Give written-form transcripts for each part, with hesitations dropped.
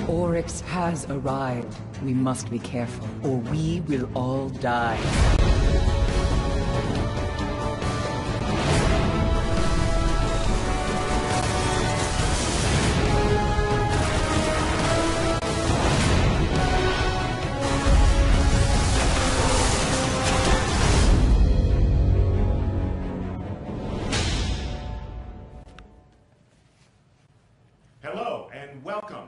Oryx has arrived. We must be careful, or we will all die.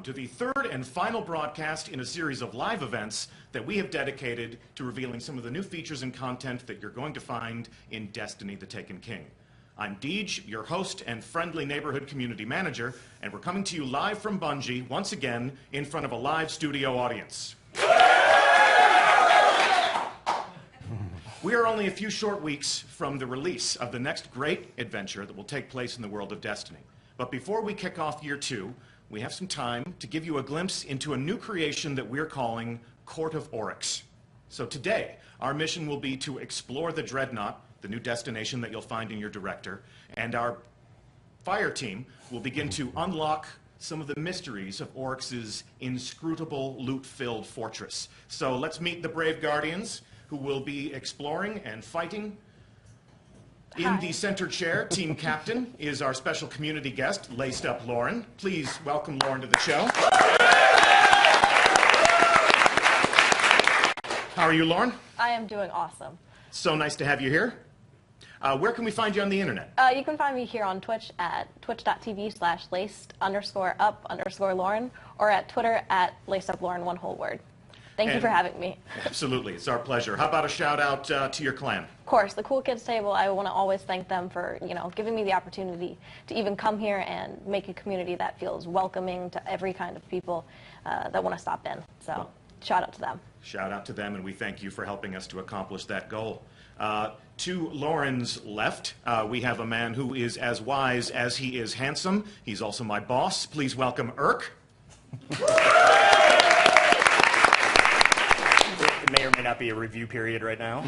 To the third and final broadcast in a series of live events that we have dedicated to revealing some of the new features and content that you're going to find in Destiny: The Taken King. I'm Deej, your host and friendly neighborhood community manager, and we're coming to you live from Bungie, once again, in front of a live studio audience. We are only a few short weeks from the release of the next great adventure that will take place in the world of Destiny. But before we kick off year 2, we have some time to give you a glimpse into a new creation that we're calling Court of Oryx. So today, our mission will be to explore the Dreadnought, the new destination that you'll find in your director, and our fire team will begin to unlock some of the mysteries of Oryx's inscrutable, loot-filled fortress. So let's meet the brave guardians who will be exploring and fighting. In the center chair, team captain, is our special community guest, Laced Up Lauren. Please welcome Lauren to the show. How are you, Lauren? I am doing awesome. So nice to have you here. Where can we find you on the internet? You can find me here on Twitch at twitch.tv/laced_up_Lauren or at Twitter at lacedUpLauren, one whole word. Thank you for having me. Absolutely. It's our pleasure. How about a shout out to your clan? Of course, the Cool Kids Table. I want to always thank them for, giving me the opportunity to even come here and make a community that feels welcoming to every kind of people that want to stop in. So, shout out to them. Shout out to them, and we thank you for helping us to accomplish that goal. To Lauren's left, we have a man who is as wise as he is handsome. He's also my boss. Please welcome Irk. It may or may not be a review period right now.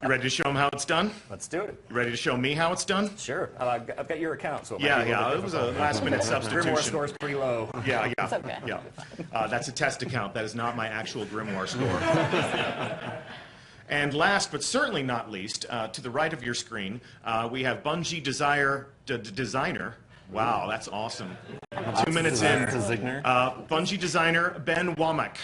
You ready to show him how it's done? Let's do it. You ready to show me how it's done? Sure. I've got your account, so it it was a last-minute substitution. Grimoire score's pretty low. Yeah. It's okay. Yeah. That's a test account. That is not my actual Grimoire score. And last, but certainly not least, to the right of your screen, we have Bungie designer. Wow, that's awesome. 2 minutes in. Bungie designer Ben Womack.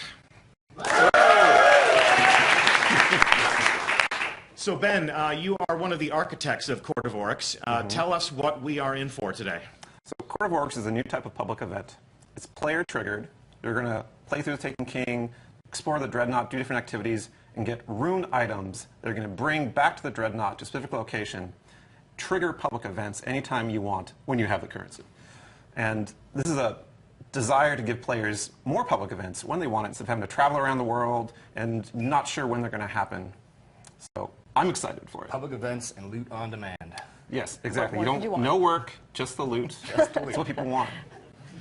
So Ben, you are one of the architects of Court of Oryx. Tell us what we are in for today. So Court of Oryx is a new type of public event. It's player triggered. You're going to play through the Taken King, explore the Dreadnought, do different activities, and get rune items that are going to bring back to the Dreadnought to a specific location, trigger public events anytime you want when you have the currency. And this is a desire to give players more public events when they want it, instead of having to travel around the world and not sure when they're going to happen. So I'm excited for it. Public events and loot on demand. Yes, exactly. You no work, just the loot. That's what people want.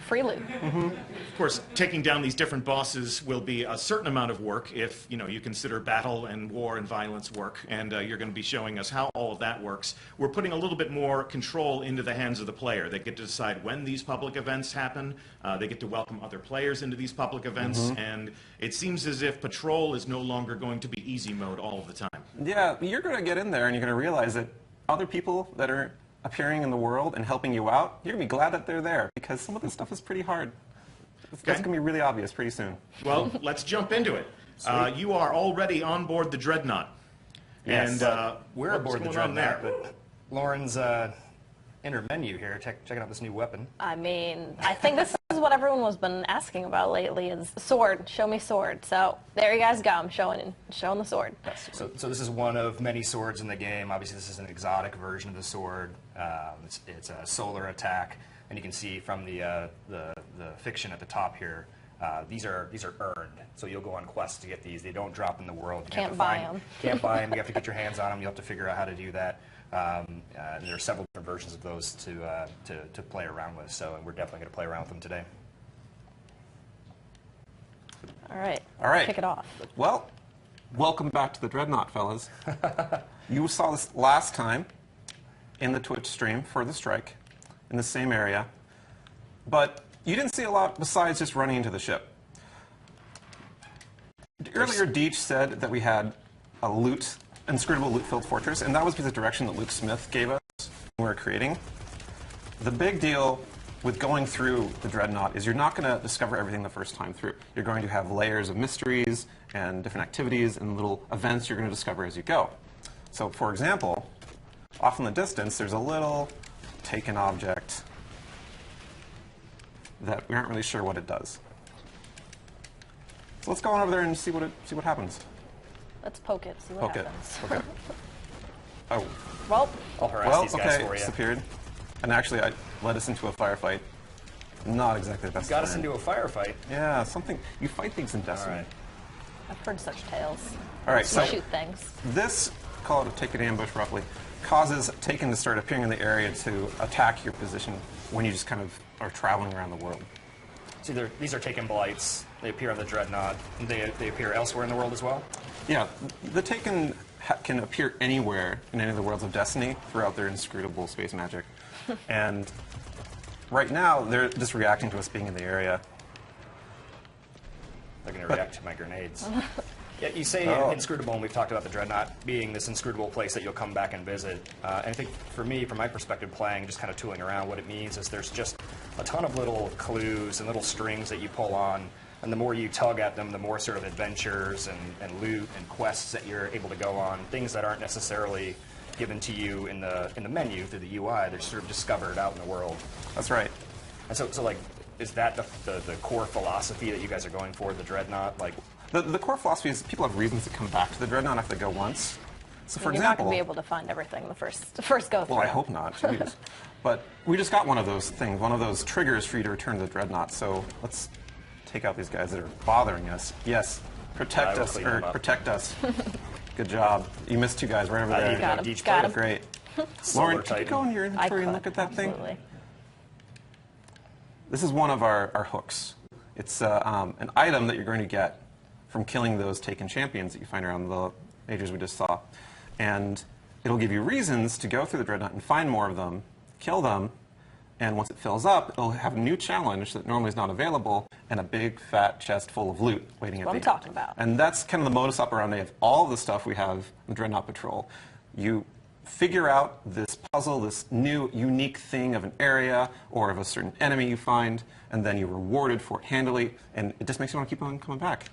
Free loot. Of course, taking down these different bosses will be a certain amount of work if you consider battle and war and violence work, and you're going to be showing us how all of that works. We're putting a little bit more control into the hands of the player. They get to decide when these public events happen. They get to welcome other players into these public events, and it seems as if patrol is no longer going to be easy mode all of the time. Yeah, you're going to get in there and you're going to realize that other people that are appearing in the world and helping you out, you're going to be glad that they're there, because some of this stuff is pretty hard. That's going to be really obvious pretty soon. Well, let's jump into it. You are already on board the Dreadnought. Yes. And we're aboard the Dreadnought, but Lauren's inner menu here, checking out this new weapon. I mean, I think this is what everyone has been asking about lately is sword. Show me sword. So there you guys go. I'm showing the sword. Yes. So this is one of many swords in the game. Obviously, this is an exotic version of the sword. It's a solar attack, and you can see from the fiction at the top here. These are earned, so you'll go on quests to get these. They don't drop in the world. Can't buy them. Can't buy them. You have to get your hands on them. You have to figure out how to do that. There are several different versions of those to play around with. So we're definitely going to play around with them today. All right. All right. Kick it off. Well, welcome back to the Dreadnought, fellas. You saw this last time in the Twitch stream for the strike in the same area, but You didn't see a lot besides just running into the ship. Earlier, Deech said that we had a inscrutable loot-filled fortress, and that was because of the direction that Luke Smith gave us when we were creating. The big deal with going through the Dreadnought is you're not going to discover everything the first time through. You're going to have layers of mysteries and different activities and little events you're going to discover as you go. So, for example, off in the distance, there's a little taken object that we aren't really sure what it does. So let's go on over there and see what happens. Let's poke it, see what happens. Okay. Oh. Well, I'll harass these guys okay, for you. disappeared. And actually, I led us into a firefight. Not exactly the best. Got us into a firefight. Yeah, something. You fight things in Destiny. All right. I've heard such tales. All right, You so shoot things. this, call it a Taken ambush roughly, causes Taken to start appearing in the area to attack your position when you just kind of are traveling around the world. So these are Taken Blights. They appear on the Dreadnought. They appear elsewhere in the world as well? Yeah, the Taken can appear anywhere in any of the worlds of Destiny throughout their inscrutable space magic. And right now, they're just reacting to us being in the area. They're going to react to my grenades. Yeah, you say inscrutable, and we've talked about the Dreadnought being this inscrutable place that you'll come back and visit. And I think for me, from my perspective, playing, just kind of tooling around, what it means is there's just a ton of little clues and little strings that you pull on. And the more you tug at them, the more sort of adventures and loot and quests that you're able to go on. Things that aren't necessarily given to you in the menu through the UI. They're sort of discovered out in the world. That's right. And so like, is that the core philosophy that you guys are going for, the Dreadnought? Like, The core philosophy is people have reasons to come back to the Dreadnought if they go once. So, for You're not example, going to be able to find everything the first go through. well, I hope not. Jeez. But we just got one of those things, one of those triggers for you to return to the Dreadnought. So let's take out these guys that are bothering us. Yes, protect us, or protect us. Good job. You missed two guys right over there. Got him. Got him. Great. Solar Lauren, can you go in your inventory and look at that Absolutely. thing? This is one of our hooks. It's an item that you're going to get from killing those Taken champions that you find around the majors we just saw. And it'll give you reasons to go through the Dreadnought and find more of them, kill them, and once it fills up, it'll have a new challenge that normally is not available, and a big, fat chest full of loot waiting at the end. That's what I'm talking about. And that's kind of the modus operandi of all the stuff we have in Dreadnought Patrol. You figure out this puzzle, this new, unique thing of an area or of a certain enemy you find, and then you're rewarded for it handily, and it just makes you want to keep on coming back.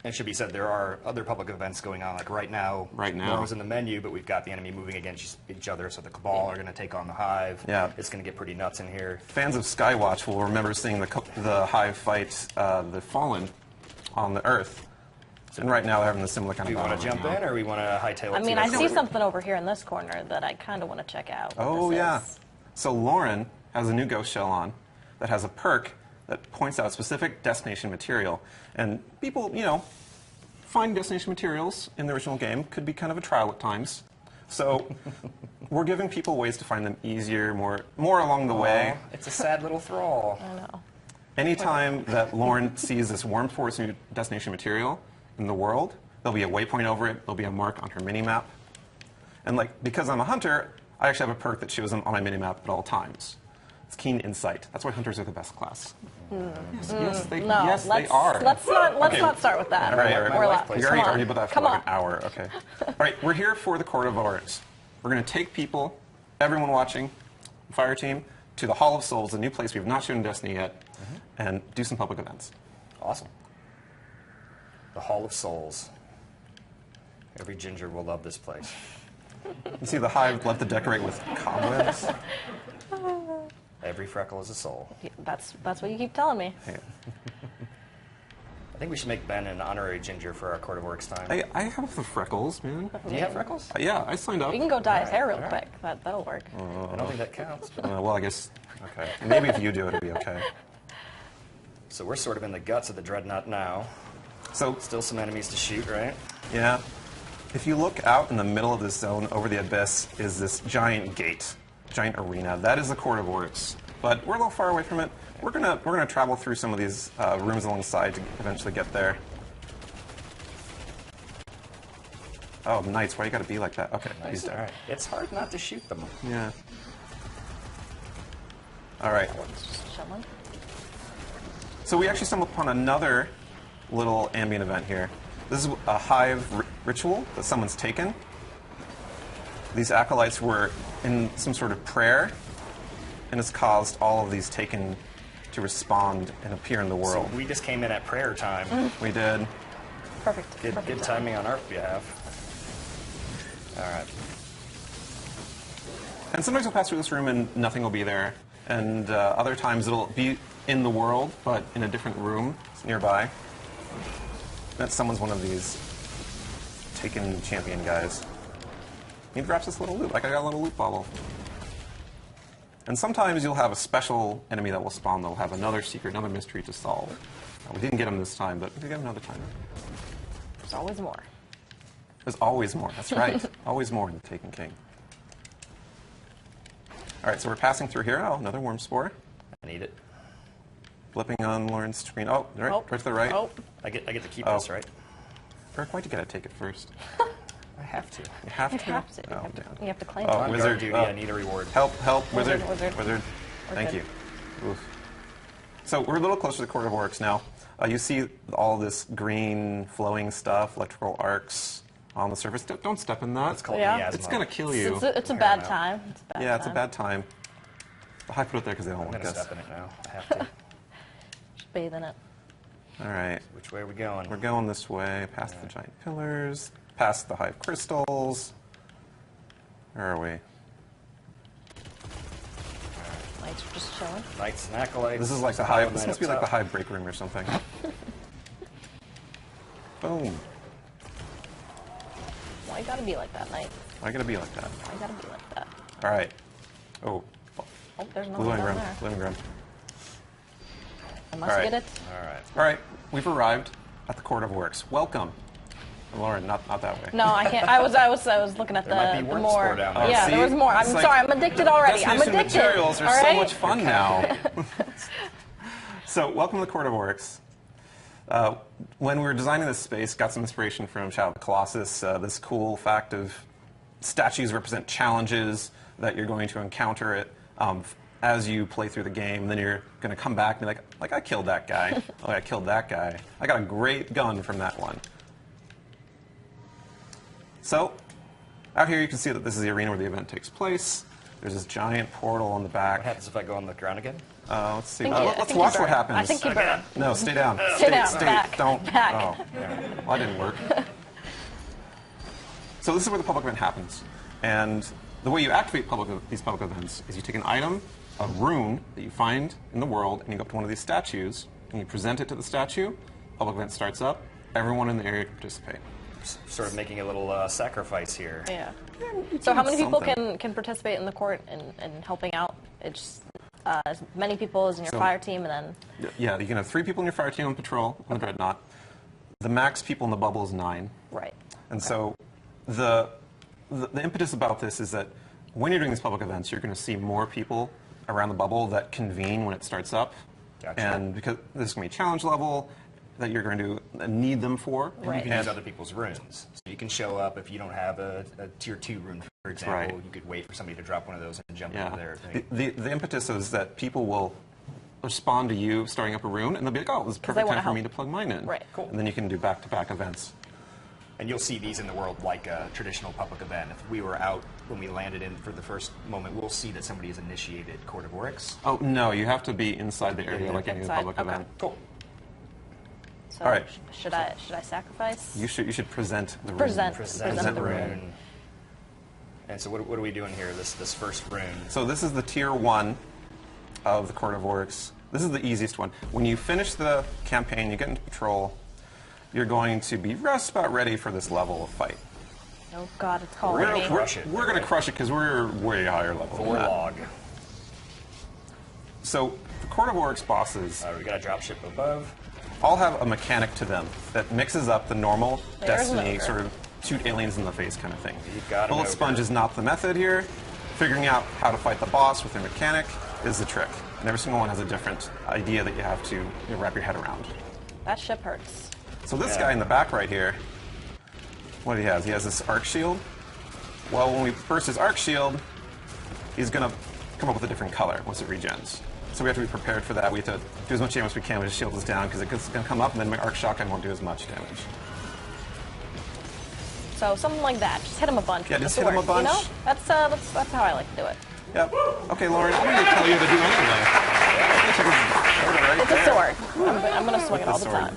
And it should be said, there are other public events going on. Like right now, Norma's in the menu, but we've got the enemy moving against each other, so the Cabal are going to take on the Hive. Yeah. It's going to get pretty nuts in here. Fans of Skywatch will remember seeing the Hive fight the Fallen on the Earth. And right now, they're having a similar kind Do of we want to jump in, or we want to hightail it? I mean, to I the see corner? something over here in this corner that I kind of want to check out. what Oh, this yeah. is. So Lauren has a new ghost shell on that has a perk that points out specific destination material. And people, finding destination materials in the original game could be kind of a trial at times. So we're giving people ways to find them easier, more along the way. It's a sad little thrall. I know. Anytime that Lauren sees this Worm Force new destination material in the world, there'll be a waypoint over it, there'll be a mark on her mini-map. And because I'm a hunter, I actually have a perk that shows them on my mini-map at all times. It's Keen Insight. That's why hunters are the best class. Yes, they are. Let's not start with that. All right, We're allowed. we already Come on. argued about that for Come like on. an hour. Okay. All right, we're here for the Court of Oryx. We're going to take people, everyone watching, Fire Team, to the Hall of Souls, a new place we've not shown in Destiny yet, and do some public events. Awesome. The Hall of Souls. Every ginger will love this place. You see the Hive love to decorate with cobwebs. Every freckle is a soul. Yeah, that's what you keep telling me. Yeah. I think we should make Ben an honorary ginger for our Court of Oryx time. I have the freckles, man. Do you have freckles? Yeah, I signed up. You can go dye his hair real quick. That'll work. I don't think that counts. Well, I guess, okay. Maybe if you do it, it'll be okay. So we're sort of in the guts of the Dreadnought now. So, Still some enemies to shoot, right? yeah. If you look out in the middle of this zone, over the abyss, is this giant gate, giant arena. That is the Court of Oryx. But we're a little far away from it. We're gonna travel through some of these rooms alongside to eventually get there. Oh, Knights, why you gotta be like that? Okay, he's All dead. right. It's hard not to shoot them. Yeah. All right. Just chilling. So we actually stumbled upon another little ambient event here. This is a hive ritual that someone's taken. These acolytes were in some sort of prayer, and it's caused all of these taken to respond and appear in the world. So we just came in at prayer time. We did. Perfect. Good timing on our behalf. All right. And sometimes you'll pass through this room and nothing will be there. And other times it'll be in the world, but in a different room nearby. That's someone's one of these taken champion guys. He drops this little loot, like I got a little loot bubble. And sometimes you'll have a special enemy that will spawn that'll have another secret, another mystery to solve. We didn't get him this time, but we can get him another time. There's always more. There's always more, that's right. Always more in the Taken King. All right, so we're passing through here. Oh, another worm spore. I need it. Flipping on Lauren's screen. Oh, right to the right. Oh. I get to keep this, right? Eric, why'd you gotta take it first? I have to. You have to? You have to. Oh, damn. You have to claim Oh, it. On wizard. guard duty, I need a reward. Help, Wizard, wizard. wizard. Thank good. you. Oof. So we're a little closer to the Court of Oryx now. You see all this green flowing stuff, electrical arcs on the surface. Don't step in that. It's called Yeah. miasma. It's gonna kill you. It's a bad time. Yeah, it's a bad time. I put it there because they don't I'm want going to us. step in it now. I have to. Just bathe in it. All right. Which way are we going? We're going this way, past the giant pillars, past the hive crystals. Where are we? Lights are just chilling. Knights and acolytes. This is like the hive. This must be like the hive break room or something. Boom. Why you gotta be like that, Knight? Why gotta be like that? Why you gotta be like that? All right. Oh, Oh, there's nothing glowing down room. there. Glowing room. I must All right. get it. All right. All right. We've arrived at the Court of Oryx. Welcome. Lauren, not that way. No, I can't. I was looking at There might be the worm more. spore down there. Yeah, See? there was more. I'm It's like sorry. I'm addicted already. I'm Destination addicted. materials are all so right? much fun now. So, welcome to the Court of Oryx. When we were designing this space, got some inspiration from Shadow of the Colossus. This cool fact of statues represent challenges that you're going to encounter as you play through the game. And then you're going to come back and be like I killed that guy. Oh, I killed that guy. I got a great gun from that one. So, out here you can see that this is the arena where the event takes place. There's this giant portal on the back. What happens if I go on the ground again? Let's see. I think Let's you watch burn. what happens. I think you burn. No, stay down. Stay down. Back. Don't. Back. Oh, well, that didn't work. So this is where the public event happens, and the way you activate these public events is you take an item, a rune that you find in the world, and you go up to one of these statues, and you present it to the statue. Public event starts up. Everyone in the area can participate. Sort of making a little sacrifice here. Yeah. So how many people something. can participate in the court and helping out? It's as many people as in your So- fire team, and then Yeah, you can have 3 people in your fire team on patrol on the Dreadnought. The max people in the bubble is 9. right. And so the impetus about this is that when you're doing these public events, you're going to see more people around the bubble that convene when it starts up. Gotcha. And because this is going to be a challenge level that you're going to need them for. Right. You can use other people's runes. So you can show up if you don't have a tier 2 rune, for example. right. You could wait for somebody to drop one of those and jump Yeah. over there. The impetus is that people will respond to you starting up a rune, and they'll be like, oh, this is they perfect wanna time for me help. to plug mine in. Right. Cool. And then you can do back-to-back events. And you'll see these in the world like a traditional public event. If we were out when we landed in for the first moment, we'll see that somebody has initiated Court of Oryx. Oh, no, you have to be inside the area like any Inside, public okay. event. Cool. So All right. should I sacrifice? You should present the rune. Present. Present the the rune. rune. And so what are we doing here, this first rune? So this is the tier 1 of the Court of Oryx. This is the easiest one. When you finish the campaign, you get into patrol, you're going to be just about ready for this level of fight. Oh God, it's calling We're me. crush it. We're going to crush it because we're way higher level than that. Warlog. So the Court of Oryx bosses We got a dropship above. all have a mechanic to them that mixes up the normal There's an Destiny ogre. sort of shoot aliens in the face kind of thing. You've got an Bullet ogre. Sponge is not the method here. Figuring out how to fight the boss with their mechanic is the trick. And every single one has a different idea that you have to wrap your head around. That ship hurts. So this guy in the back right here, what he has? He has this arc shield. Well, when we burst his arc shield, he's going to come up with a different color once it regens. So we have to be prepared for that. We have to do as much damage as we can with shield us down because it's going to come up, and then my arc shotgun won't do as much damage. So something like that. Just hit him a bunch. Yeah, with just the hit him a sword, bunch. You know? That's how I like to do it. Yep. Okay, Lauren, I'm going to tell you to do anything. It's a sword. I'm going to swing it all the sword. time.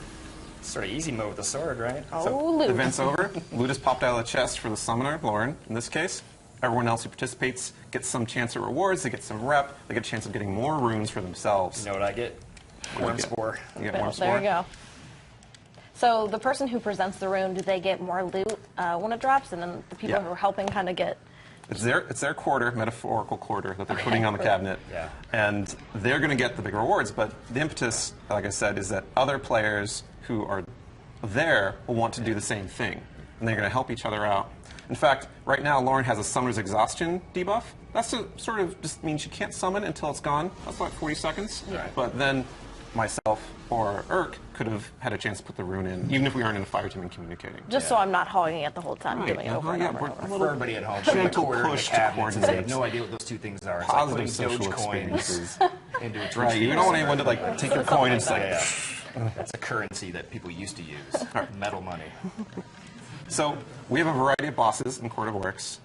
Sort of easy mode with the sword, right? Oh, loot. Event's over. Loot is popped out of the chest for the summoner, Lauren, in this case. Everyone else who participates gets some chance at rewards, they get some rep, they get a chance of getting more runes for themselves. You know what I get? Worm spore. You get more There you go. So the person who presents the rune, do they get more loot when it drops? And then the people who are helping kind of get... It's their quarter, metaphorical quarter, that they're putting on the cabinet. Yeah. And they're going to get the big rewards, but the impetus, like I said, is that other players who are there will want to do the same thing. And they're going to help each other out. In fact, right now, Lauren has a Summoner's Exhaustion debuff. That's sort of just means she can't summon until it's gone. That's like 40 seconds. Yeah. But then myself or Urk could have had a chance to put the rune in, even if we aren't in a fire team and communicating. Just so I'm not hogging it the whole time, Right, doing it over and yeah, over and over. For everybody at home, gentle put a quarter push in the to cabinet since they have coordinate. no idea what those two things are. It's Positive like social putting Doge coins experiences. into a Right, you don't want anyone to like take your coin and Something just like... Yeah. That's a currency that people used to use. Metal money. So we have a variety of bosses in Court of Oryx,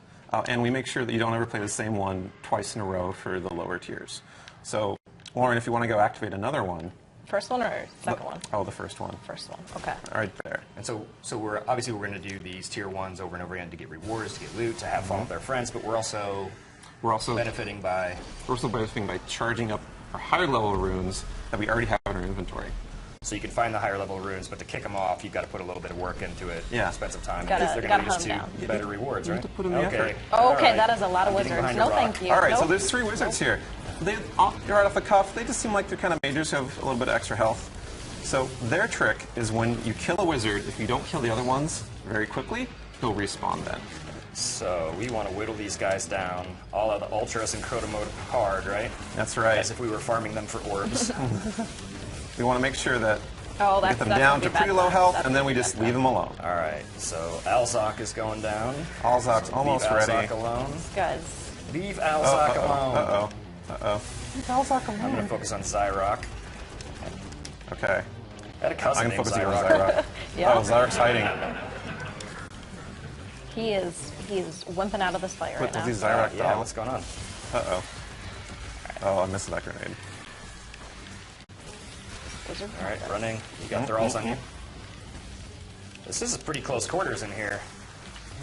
and we make sure that you don't ever play the same one twice in a row for the lower tiers. So, Lauren, if you want to go activate another one... First one or second one? Oh, the first one. First one, okay. Right there. And so we're obviously we're going to do these tier ones over and over again to get rewards, to get loot, to have fun with our friends, but we're also benefiting by charging up our higher level runes that we already have in our inventory. So you can find the higher level runes, but to kick them off, you've got to put a little bit of work into it. Yeah. Spend some time. Gotta- Because they're gotta going to lead hunt us to 'em better rewards, You right? have to put in the okay. effort. Oh, All okay, right. that is a lot of I'm getting wizards. behind No, a rock. thank you. All right, so Nope. there's 3 wizards here. They're right off the cuff. They just seem like they're kind of mages who have a little bit of extra health. So their trick is when you kill a wizard, if you don't kill the other ones very quickly, he'll respawn then. So we want to whittle these guys down, all of the Ultras and Crota mode hard, right? That's right. As if we were farming them for orbs. We want to make sure that Oh, we that's get them down to pretty low health, and then we just leave them alone. All right, so Alzok is going down. Alzok's almost Leave ready. Alzok alone. Guys, Leave Alzok alone. Uh-oh. Leave Alzok I'm going to alone. focus on Zyrok. Okay. I had a cousin I'm named focusing on Zyrok. Zyrok. Yeah. Oh, Zyrok's hiding. he is wimping out of this fight right With now. these Zyrok Yeah, dolls. what's going on? Uh-oh. Oh, I missed that grenade. Wizard. All right, running. You got thralls on you. This is pretty close quarters in here.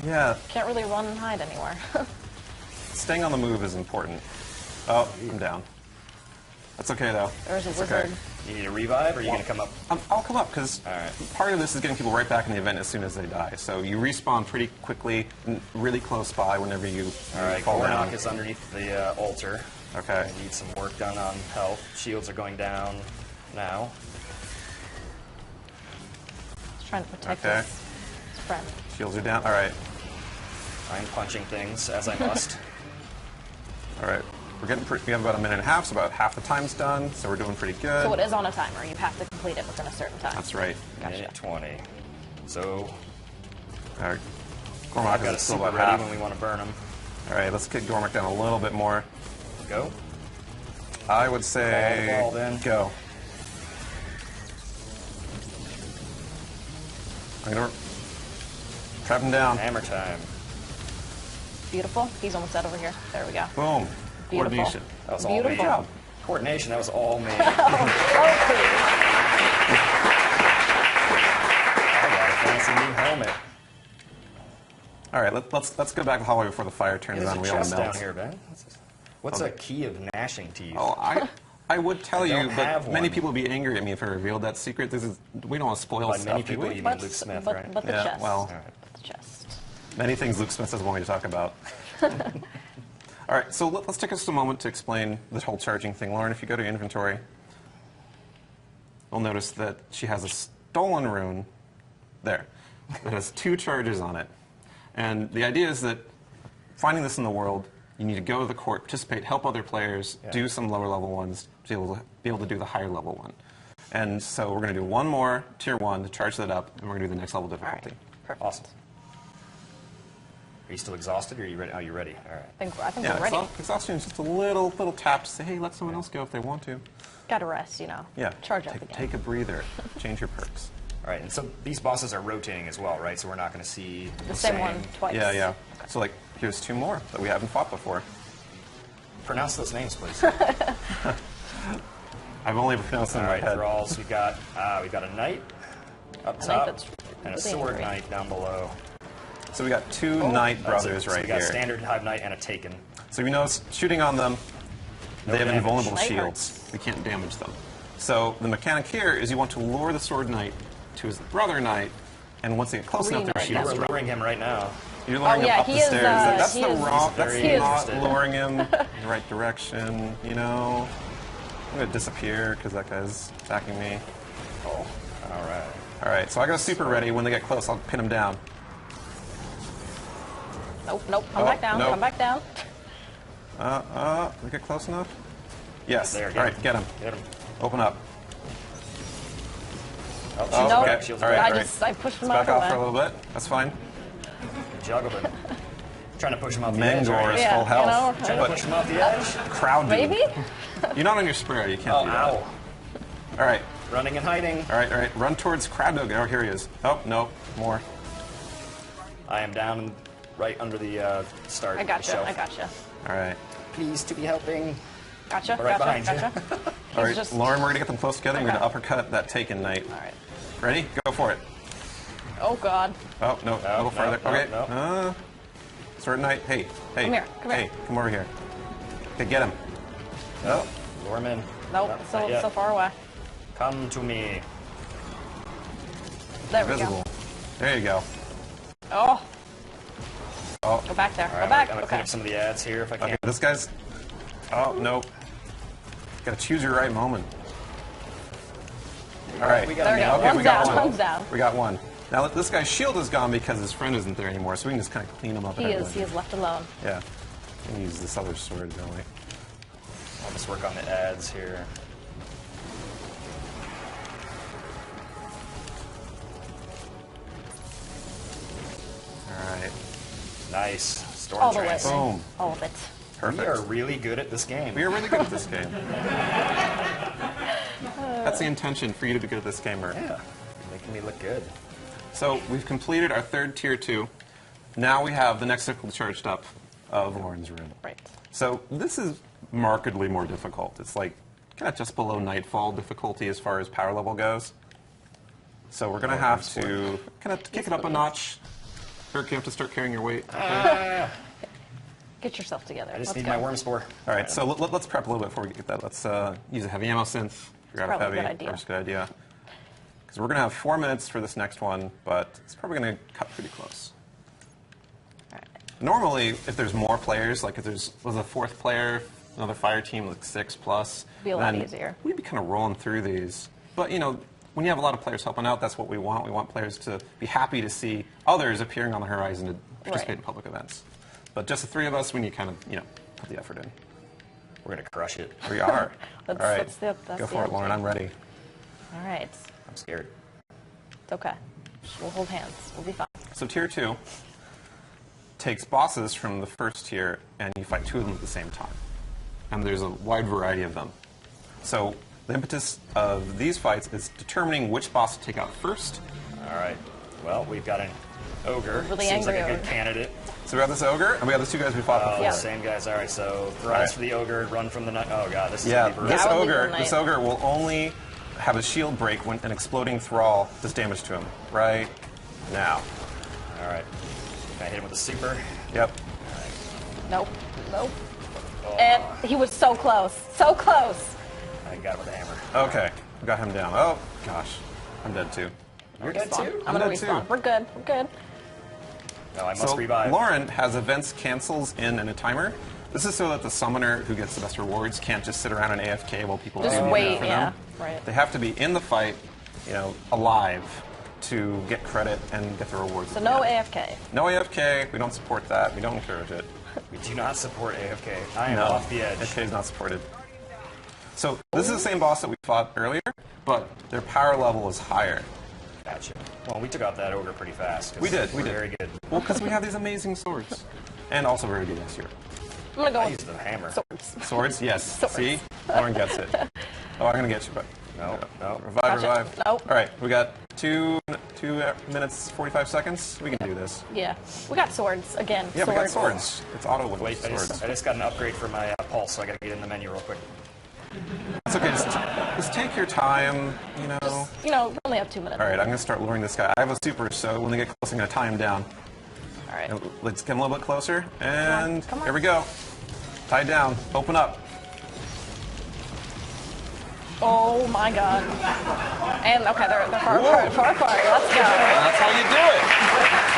Yeah, Can't really run and hide anywhere. staying on the move is important. Oh, I'm down. That's okay, though. There's a It's wizard. okay. You need a revive, or are you going to come up? I'll come up, because All right. part of this is getting people right back in the event as soon as they die. So you respawn pretty quickly, and really close by whenever you All right, fall down. Gornok is underneath the altar. Okay. I need some work done on health. Shields are going down now. He's trying to protect Okay. his friend. Shields are down. All right. I'm punching things as I must. All right. We have about a minute and a half, so about half the time's done, so we're doing pretty good. So it is on a timer. You have to complete it within a certain time. That's right. Minute 20. So All right. I've Gormak got a is still super about ready half. when we want to burn them. All right, let's kick Gormak down a little bit more. Go. I would say Ball, then. go. I'm gonna trap him down. Hammer time. Beautiful. He's almost dead over here. There we go. Boom. Beautiful. Coordination. That was all me. Beautiful. job. Coordination, that was all me. I got a fancy new helmet. All right, let's go back to the hallway before the fire turns There's on. a We all chest down melt. here, Ben. What's a key of gnashing teeth? Oh, I would tell I you, don't have but many one. people would be angry at me if I revealed that secret. We don't want to spoil By stuff. many do people, we? you mean Luke Smith, right? But the Yeah, chest. well. But the chest. Many things Luke Smith doesn't want me to talk about. All right, so let's take us a moment to explain the whole charging thing. Lauren, if you go to inventory, you'll notice that she has a stolen rune there that has 2 charges on it. And the idea is that finding this in the world, you need to go to the court, participate, help other players, do some lower level ones to be able to do the higher level one. And so we're going to do one more tier 1 to charge that up, and we're going to do the next level difficulty. Perfect. Awesome. Are you still exhausted, or are you ready? Oh, you're ready. All right. I think Yeah, we're ready. exhaustion is just a little tap to say, hey, let someone else go if they want to. Gotta rest, you know. Yeah. Charge up again. Take a breather. Change your perks. All right, and so these bosses are rotating as well, right? So we're not going to see The same one twice. Yeah, yeah. So like, here's 2 more that we haven't fought before. Pronounce those names, please. I've only pronounced them All in right, my head. thralls. We've got a knight up I think top, that's and a really sword angry. knight down below. So we got 2 knight brothers So right we got here. standard hive knight and a taken. So we know shooting on them, No they have damage. invulnerable Knight shields. We can't damage them. So the mechanic here is you want to lure the sword knight to his brother knight, and once they get close enough, their Re-knight shields We're drop. luring him right now. You're luring yeah, him up he the is, stairs. That's he the is- wrong. he's That's very not interested. luring him in the right direction. You know, I'm gonna disappear because that guy's attacking me. Oh, all right. All right, so I got a super ready. When they get close, I'll pin him down. Nope, nope. Come Oh, back down. nope. Come back down. We get close enough? Yes. There, All get right, him. get him. Get him. Open up. Oh, Oh, No. okay. Shields All are right, I all just I pushed him Let's out back of the off for a way. little bit. That's fine. juggled him. Trying to push him off the edge. Mangor Right? is Yeah, full you health. know, Trying to push him off the edge. Crowd dude. Maybe? You're not on your sprayer. You can't Oh, do that. ow. All right. Running and hiding. All right, all right. Run towards crowd dog. Oh, here he is. Oh, no. More. I am down right under the start. I gotcha. shelf. I gotcha. All right. Pleased to be helping. Gotcha. Right Gotcha. behind you. Gotcha. All right, just- Lauren, we're going to get them close together. You're Okay. going to uppercut that taken knight. All right. Ready? Go for it. Oh God. Oh, no. a little no, farther. no, okay. no. Sword knight. Hey. Hey. Come here, come hey, here. come over here. Okay, get him. Oh, lure him in. Nope. Not So yet. so far away. Come to me. There we Visible. go. There you go. Oh. Oh. Go back there. All Go right, back. I'm gonna clean up some of the ads here if I can. Okay, this guy's... Oh, no. Got to choose your right moment. All right. We got There we go. Okay, One's we got down. one. One's down. We got one. Now, this guy's shield is gone because his friend isn't there anymore, so we can just kind of clean him up. He and is. everything. He is left alone. Yeah. We can use this other sword, don't we? I'll just work on the ads here. All right. Nice. Storm All the way. trance. Boom. All of it. Perfect. We are really good at this game. We are really good at this game. That's the intention, for you to be good at this game, Merc. Yeah, you're making me look good. So we've completed our third tier 2. Now we have the next circle charged up of Lauren's room. Right. So this is markedly more difficult. It's like kind of just below Nightfall difficulty as far as power level goes. So we're going to have to kind of kick it up a notch. Merc, you have to start carrying your weight. Okay? Get yourself together. I just Let's need go. my worm spore. All right, so let's prep a little bit before we get that. Let's use a heavy ammo synth. Figure out if probably a heavy. good idea. That's a good idea. Because we're going to have 4 minutes for this next one, but it's probably going to cut pretty close. All right. Normally, if there's more players, like if was a 4th player, another fire team, like 6+, Be a lot then easier. we'd be kind of rolling through these. But, you know, when you have a lot of players helping out, that's what we want. We want players to be happy to see others appearing on the horizon to participate in public events. But just the 3 of us, we need kind of, you know, put the effort in. We're gonna crush it. We are. That's- All right, that's go the for it, Lauren. I'm ready. All right. I'm scared. It's okay. We'll hold hands. We'll be fine. So tier 2 takes bosses from the first tier, and you fight 2 of them at the same time. And there's a wide variety of them. So the impetus of these fights is determining which boss to take out first. All right. Well, we've got an ogre. Really Seems like angry a good ogre. candidate. So we got this ogre, and we got the 2 guys we fought Oh, before. Yeah. same guys. All right. So All rise right. for the ogre, run from the knight. Oh god, this is Yeah, gonna be brutal. this I would leave ogre, the this knight. ogre will only have a shield break when an exploding thrall does damage to him. Right now. All right. Can I hit him with a super? Yep. Nope. Nope. And he was so close. So close. I got him with a hammer. Okay, we got him down. Oh gosh, I'm dead too. You're dead Respawn. too? I'm gonna dead too. respawn. We're good. We're good. No, I must So revive. Lauren has events cancels in and a timer. This is so that the summoner who gets the best rewards can't just sit around and AFK while people Just do wait, for yeah, them. right. They have to be in the fight, you know, alive to get credit and get the rewards. So at the no end. AFK. No AFK. We don't support that. We don't encourage it. We do not support AFK. I am No, off the edge. AFK is not supported. So this is the same boss that we fought earlier, but their power level is higher. Gotcha. Well, we took out that ogre pretty fast. We did. We're very good. Well, because we have these amazing swords, and also very good this year. I'm gonna go I with used the hammer. swords. Swords, yes. Swords. See, Lauren gets it. Oh, I'm gonna get you, but No. revive, Gotcha. revive. Nope. All right, we got 2 minutes 45 seconds. We can do this. Yeah, we got swords again. Yeah, we got swords. It's auto win Wait, I swords. just got an upgrade for my pulse, so I gotta get in the menu real quick. It's okay. Just take your time. You know. You know, we only have 2 minutes. All right, I'm gonna start luring this guy. I have a super, so when they get close, I'm gonna tie him down. All right. Let's get him a little bit closer, and Come on. here we go. Tie down. Open up. Oh my god. And okay, they're far apart. Far apart. Let's go. That's how you do it.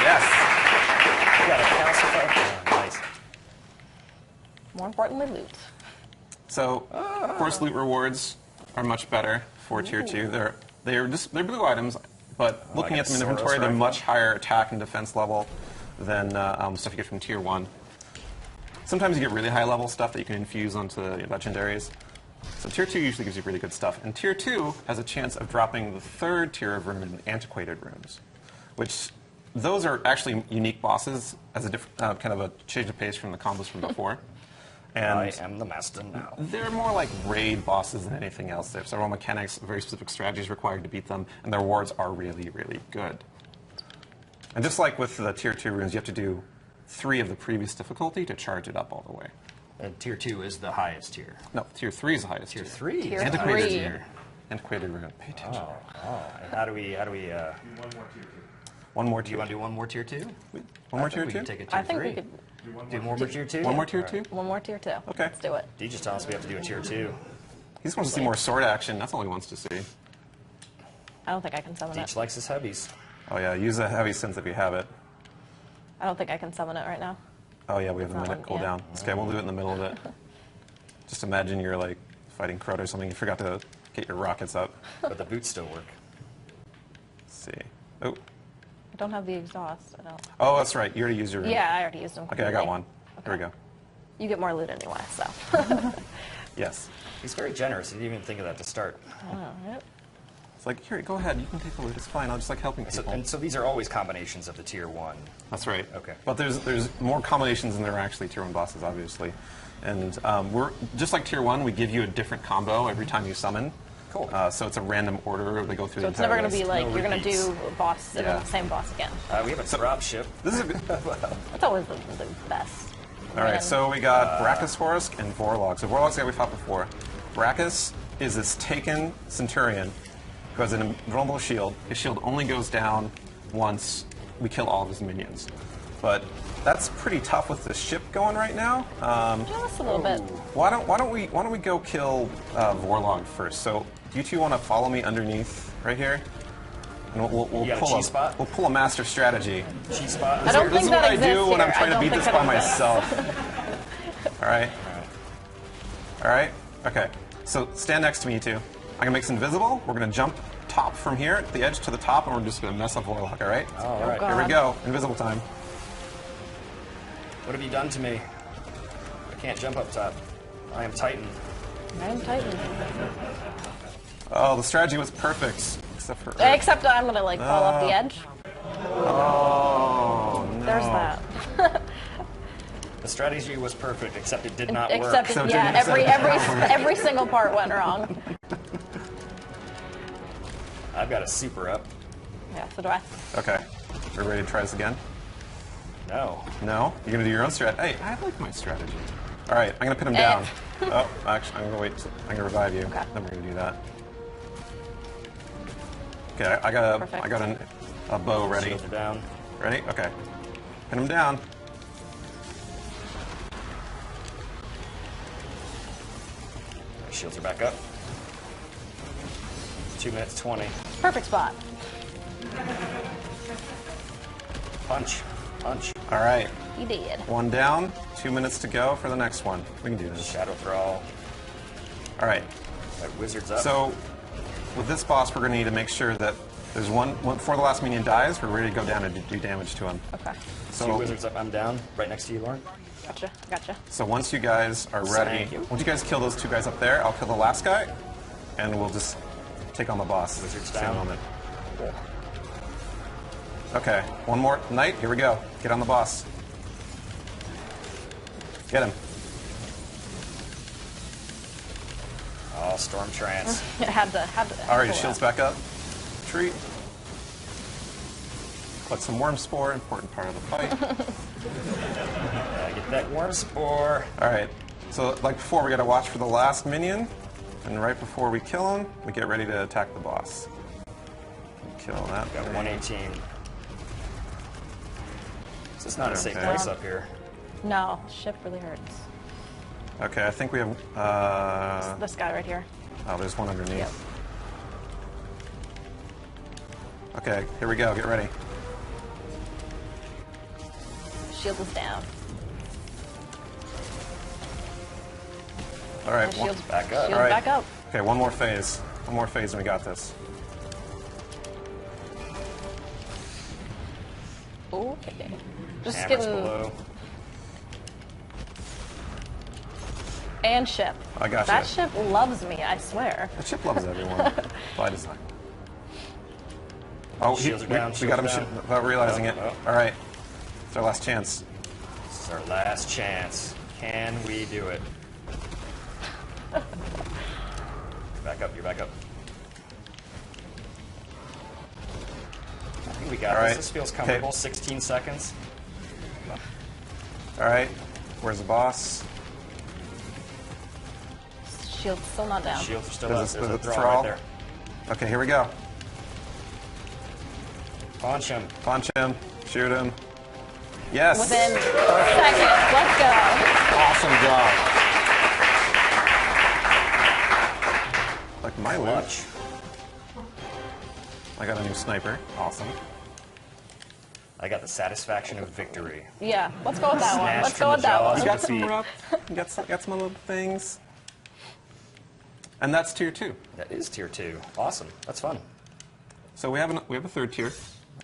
Yes. We got a calcified. Nice. More importantly, loot. So, of course, loot rewards are much better for Tier 2. They're blue items, but looking at them in inventory, they're much higher attack and defense level than stuff you get from Tier 1. Sometimes you get really high level stuff that you can infuse onto the legendaries. So Tier 2 usually gives you really good stuff. And Tier 2 has a chance of dropping the 3rd tier of rune, Antiquated Runes, which those are actually unique bosses as a different kind of a change of pace from the combos from before. And I am the master now. they're more like raid bosses than anything else. They have several mechanics, very specific strategies required to beat them, and their rewards are really, really good. And just like with the Tier 2 runes, you have to do 3 of the previous difficulty to charge it up all the way. And Tier 2 is the highest tier. No, Tier 3 is the highest Tier tier. 3 Tier is the Antiquated highest three. tier. Antiquated rune. Pay attention. And how do we One more do tier. you want to do one more Tier 2? One more I tier think we 2? can take a Tier I think 3. we could do more Tier 2? One more tier 2? one more tier 2. Okay. Let's do it. D just tells us we have to do a Tier 2. He just wants to see more sword action. That's all he wants to see. I don't think I can summon Deech it. likes his heavies. Oh yeah, use a heavy sense if you have it. I don't think I can summon it right now. Oh yeah, we have a Not minute one, yeah. cooldown. Okay, we'll do it in the middle of it. Just imagine you're like fighting Crota or something. You forgot to get your rockets up. But the boots still work. Let's see. Oh, I don't have the exhaust. I don't. oh, that's right. You already used your. Yeah, I already used them. Okay, I got completely. one. Here we go. You get more loot anyway, so. Yes. He's very generous. He didn't even think of that to start. Alright. It's like, here, go ahead. You can take the loot. It's fine. I'll just like helping So, people. and so these are always combinations of the Tier 1. That's right. Okay. But there's more combinations than there are actually Tier 1 bosses, obviously. And we're just like Tier 1, we give you a different combo every time you summon. Cool. So it's a random order. They go through So the it's entire never going to list. be like No you're going to repeats. do a boss and Yeah. then the same boss again. We have a drop ship. This is a good. That's always the best. All right, Man. so we got Brachiosaurus and Vorlog. So Vorlog's the guy we fought before. Brachus is this taken Centurion who has an invulnerable shield. His shield only goes down once we kill all of his minions. But that's pretty tough with the ship going right now. Just a little bit. Why don't we go kill Vorlog first? So do you two want to follow me underneath right here? And we'll You got a pull cheese spot? We'll pull a master strategy. Cheese spot. I don't This think is what that I do exists when I'm here. trying I to don't beat think this that by exists. myself. All right. All right. Okay. So stand next to me, you two. I'm gonna make this invisible. We're gonna jump top from here at the edge to the top, and we're just gonna mess up Warlock. All right. All right. God. Here we go. Invisible time. What have you done to me? I can't jump up top. I am Titan. I am Titan. Oh, the strategy was perfect, except for. Except I'm going to like fall off the edge. Oh no. There's that. The strategy was perfect, except it did not work. Except, So it yeah, didn't- every single part went wrong. I've got a super up. Yeah, so do I. Okay. We're ready to try this again. No. No? You're gonna do your own strat. Hey, I like my strategy. All right, I'm gonna pin him down. Oh, actually, I'm gonna wait. I'm gonna revive you. Okay. Then we're gonna do that. Okay, I got Perfect. a bow ready. Shields are down. Ready? Okay. Pin him down. Shields are back up. 2 minutes 20. Perfect spot. Punch. Punch. All right. You did. One down. 2 minutes to go for the next one. We can do this. Shadow Thrall. All right. That wizard's up. So, with this boss, we're gonna need to make sure that there's one before the last minion dies. We're ready to go down and do damage to him. Okay. So, Two wizards up. I'm down. Right next to you, Lauren. Gotcha. So once you guys are ready, Thank you. once you guys kill those two guys up there, I'll kill the last guy, and we'll just take on the boss. Wizards Same down. moment. Okay, one more knight. Here we go. Get on the boss. Get him. Oh, Storm Trance. had to. All right, shields back up. Retreat. Put some worm spore, important part of the fight. Get that worm spore. All right, so like before, we got to watch for the last minion, and right before we kill him, we get ready to attack the boss. Kill that. Got 118. This is not a safe place up here. No, ship really hurts. Okay, I think we have. This guy right here. Oh, there's one underneath. Yep. Okay, here we go. Get ready. Shield is down. All right. The shield's back up. Shield's All right. back up. Okay, one more phase. One more phase, and we got this. Okay. Just Hammers getting. below. And ship. I got That you. ship loves me, I swear. The chip loves everyone. By design. Oh, Shields are down, we got him shields are down. without realizing it. Oh. All right. It's our last chance. This is our last chance. Can we do it? Back up, you're back up. I think we got All this. right. This feels comfortable. Okay. 16 seconds. All right. Where's the boss? Shield's still not down. Shields are still There's up. a- There's a there's a throw right thrall. there. Okay, here we go. Punch him. Punch him. Shoot him. Yes. Within seconds. Let's go. Awesome job. Like my Clutch. I got a new sniper. Awesome. I got the satisfaction of victory. Yeah, let's go with that one. Snatched Let's from go the with that jaws. You one. got some rep. You got some little things. And that's tier 2. That is tier 2. Awesome. That's fun. So we have a third tier,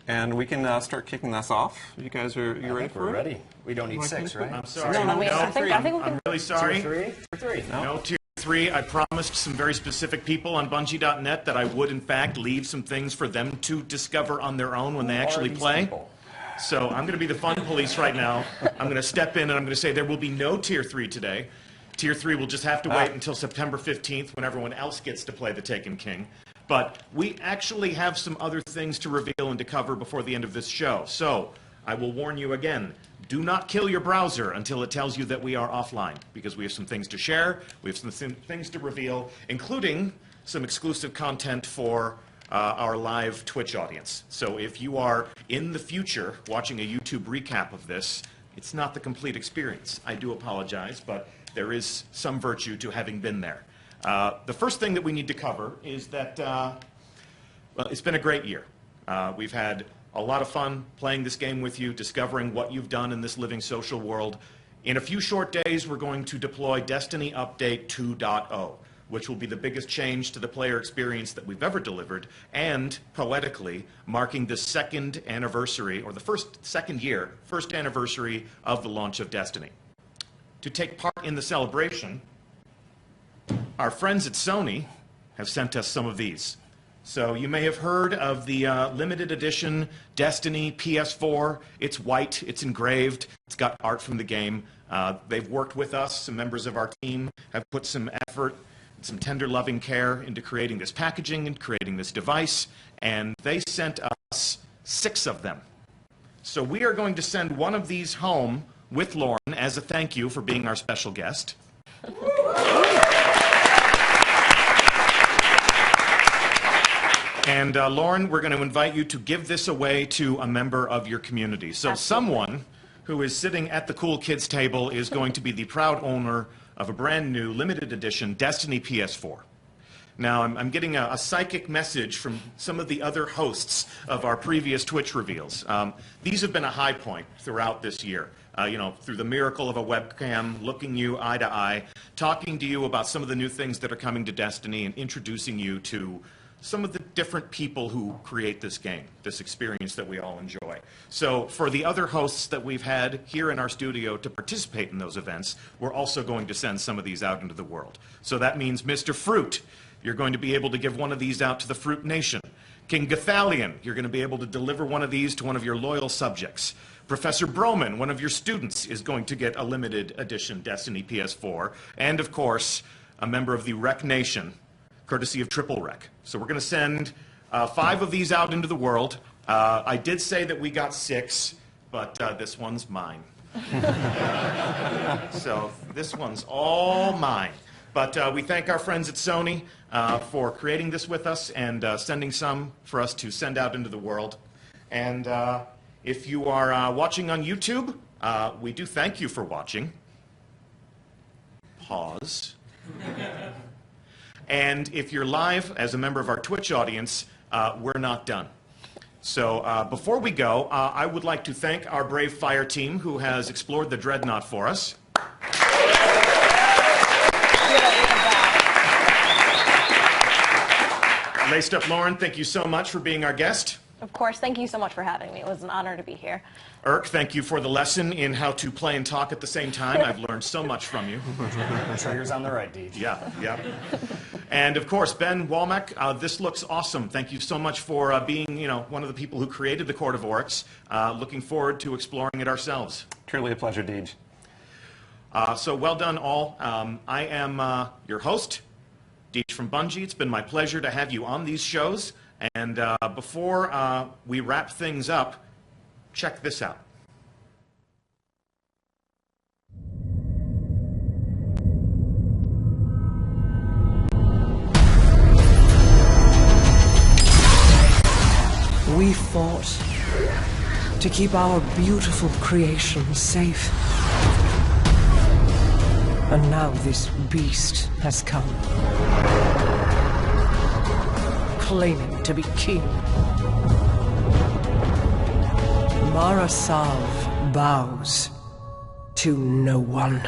and we can start kicking this off. You guys are ready for We're it? ready. We don't need Like 6, me? right? I'm sorry. No, I mean, I think we I'm can. really sorry. Tier 3? No, tier 3. I promised some very specific people on Bungie.net that I would, in fact, leave some things for them to discover on their own when they actually play. So I'm going to be the fun police right now. I'm going to step in and I'm going to say there will be no tier 3 today. Tier 3 will just have to wait until September 15th when everyone else gets to play the Taken King. But we actually have some other things to reveal and to cover before the end of this show. So I will warn you again, do not kill your browser until it tells you that we are offline, because we have some things to share, we have some things to reveal, including some exclusive content for our live Twitch audience. So if you are in the future watching a YouTube recap of this, it's not the complete experience. I do apologize, but there is some virtue to having been there. The first thing that we need to cover is that well, it's been a great year. We've had a lot of fun playing this game with you, discovering what you've done in this living social world. In a few short days, we're going to deploy Destiny Update 2.0, which will be the biggest change to the player experience that we've ever delivered, and, poetically, marking the second anniversary, or the first anniversary of the launch of Destiny. To take part in the celebration, our friends at Sony have sent us some of these. So you may have heard of the limited edition Destiny PS4. It's white, it's engraved, it's got art from the game. They've worked with us, some members of our team have put some effort, some tender loving care into creating this packaging and creating this device, and they sent us 6 of them. So we are going to send one of these home with Lauren as a thank you for being our special guest. And Lauren, we're going to invite you to give this away to a member of your community. So someone who is sitting at the cool kids table is going to be the proud owner of a brand new limited edition Destiny PS4. Now, I'm getting a psychic message from some of the other hosts of our previous Twitch reveals. These have been a high point throughout this year. You know, through the miracle of a webcam, looking you eye to eye, talking to you about some of the new things that are coming to Destiny, and introducing you to some of the different people who create this game, this experience that we all enjoy. So for the other hosts that we've had here in our studio to participate in those events, we're also going to send some of these out into the world. So that means Mr. Fruit, you're going to be able to give one of these out to the Fruit Nation. King Gathalion, you're going to be able to deliver one of these to one of your loyal subjects. Professor Broman, one of your students, is going to get a limited edition Destiny PS4. And, of course, a member of the Rec Nation, courtesy of Triple Rec. So we're going to send 5 of these out into the world. I did say that we got 6, but this one's mine. So this one's all mine. But we thank our friends at Sony for creating this with us and sending some for us to send out into the world. And if you are watching on YouTube, we do thank you for watching. Pause. And if you're live as a member of our Twitch audience, we're not done. So before we go, I would like to thank our brave fire team who has explored the Dreadnought for us. Laced Up Lauren, thank you so much for being our guest. Of course, thank you so much for having me. It was an honor to be here. Irk, thank you for the lesson in how to play and talk at the same time. I've learned so much from you. Trigger's on the right, Deej. Yeah. And of course, Ben Walmack, this looks awesome. Thank you so much for being, one of the people who created the Court of Oryx. Looking forward to exploring it ourselves. Truly a pleasure, Deej. So well done, all. I am your host, Deej from Bungie. It's been my pleasure to have you on these shows. And before we wrap things up, check this out. We fought to keep our beautiful creation safe. And now this beast has come, claiming to be king. Marasav bows to no one.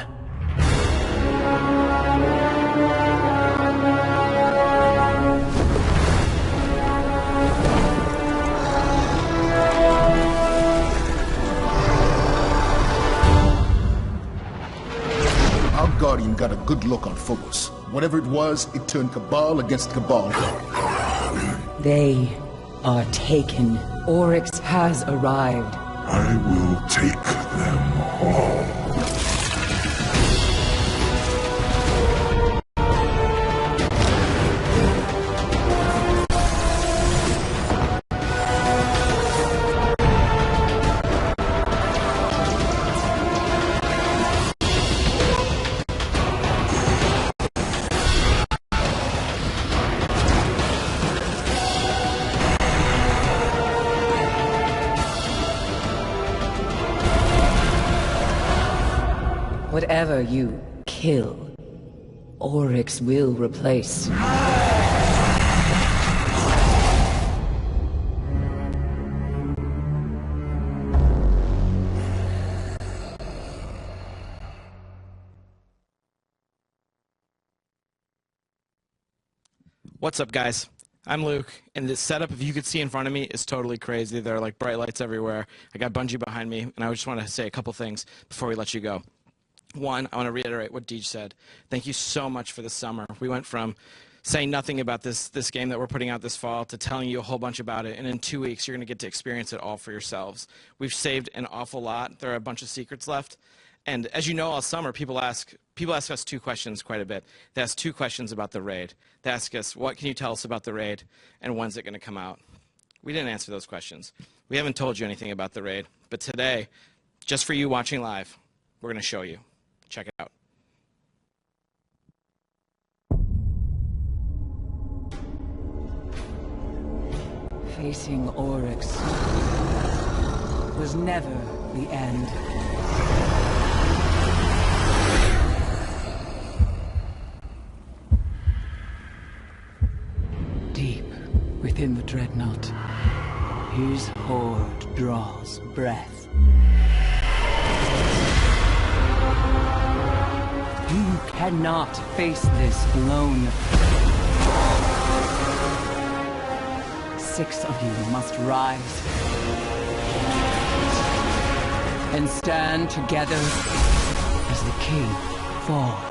Our Guardian got a good look on Phobos. Whatever it was, it turned Cabal against Cabal. They are taken. Oryx has arrived. I will take them all. Whatever you kill, Oryx will replace. What's up, guys? I'm Luke, and this setup, if you could see in front of me, is totally crazy. There are like bright lights everywhere. I got Bungie behind me, and I just want to say a couple things before we let you go. One, I want to reiterate what Deej said. Thank you so much for the summer. We went from saying nothing about this game that we're putting out this fall to telling you a whole bunch about it, and in 2 weeks you're going to get to experience it all for yourselves. We've saved an awful lot. There are a bunch of secrets left, and as you know, all summer people ask us 2 questions quite a bit. They ask 2 questions about the raid. They ask us, what can you tell us about the raid, and when's it going to come out? We didn't answer those questions. We haven't told you anything about the raid, but today, just for you watching live, we're going to show you. Check it out. Facing Oryx was never the end. Deep within the Dreadnought, his horde draws breath. You cannot face this alone. 6 of you must rise and stand together as the king falls.